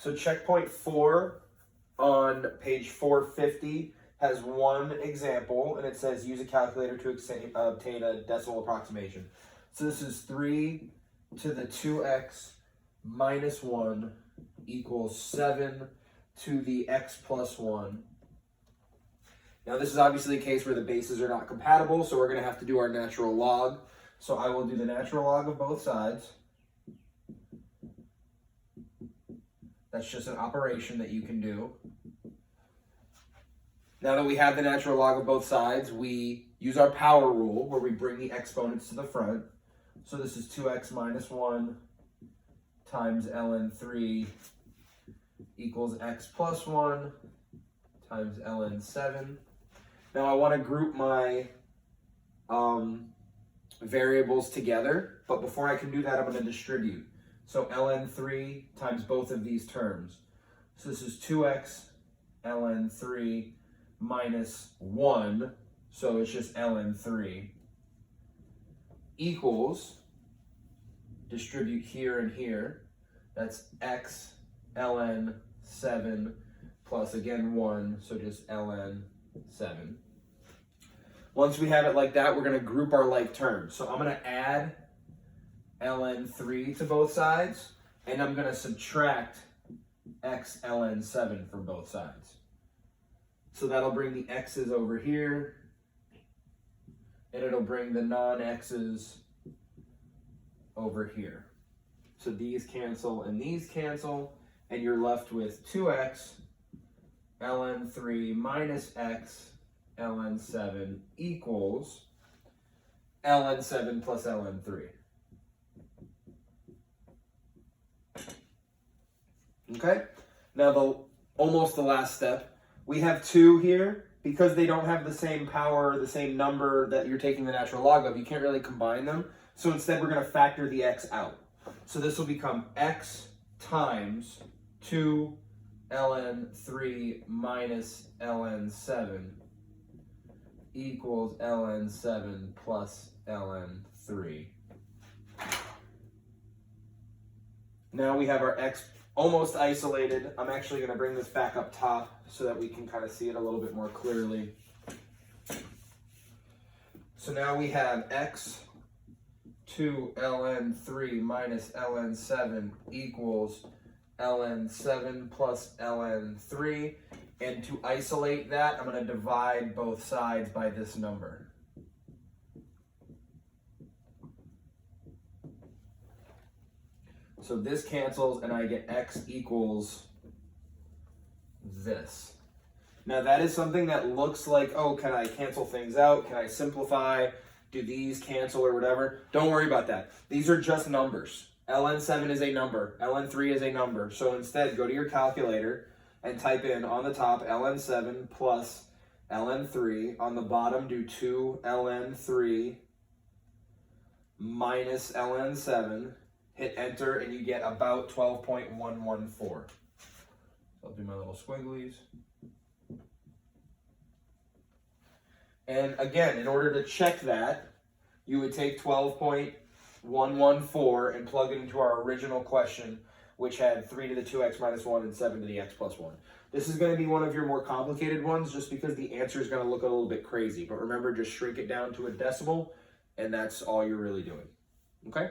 So checkpoint 4 on page 450 has one example, and it says use a calculator to obtain a decimal approximation. So this is 3 to the 2x minus 1 equals 7 to the x plus 1. Now this is obviously a case where the bases are not compatible, so we're going to have to do our natural log. So I will do the natural log of both sides. That's just an operation that you can do. Now that we have the natural log of both sides, we use our power rule where we bring the exponents to the front. So this is 2x minus 1 times ln 3 equals x plus 1 times ln 7. Now I want to group my variables together, but before I can do that, I'm going to distribute. So ln 3 times both of these terms. So this is 2x ln 3 minus 1, so it's just ln 3, equals, distribute here and here, that's x ln 7 plus, again, 1, so just ln 7. Once we have it like that, we're going to group our like terms. So I'm going to add ln 3 to both sides, and I'm going to subtract x ln 7 from both sides. So that'll bring the x's over here, and it'll bring the non-x's over here. So these cancel and these cancel, and you're left with 2x ln 3 minus x ln 7 equals ln 7 plus ln 3. Okay, now almost the last step. We have 2 here. Because they don't have the same power, the same number that you're taking the natural log of, you can't really combine them. So instead we're going to factor the x out. So this will become x times 2 ln 3 minus ln 7 equals ln 7 plus ln 3. Now we have our x almost isolated. I'm actually going to bring this back up top so that we can kind of see it a little bit more clearly. So now we have x 2 ln 3 minus ln 7 equals ln 7 plus ln 3. And to isolate that, I'm going to divide both sides by this number. So this cancels, and I get x equals this. Now that is something that looks like, oh, can I cancel things out? Can I simplify? Do these cancel or whatever? Don't worry about that. These are just numbers. ln 7 is a number. ln 3 is a number. So instead, go to your calculator and type in on the top ln 7 plus ln 3. On the bottom, do 2 ln 3 minus ln 7. Hit enter, and you get about 12.114. So I'll do my little squigglies. And again, in order to check that, you would take 12.114 and plug it into our original question, which had 3 to the 2x minus 1 and 7 to the x plus 1. This is going to be one of your more complicated ones just because the answer is going to look a little bit crazy. But remember, just shrink it down to a decimal, and that's all you're really doing. Okay?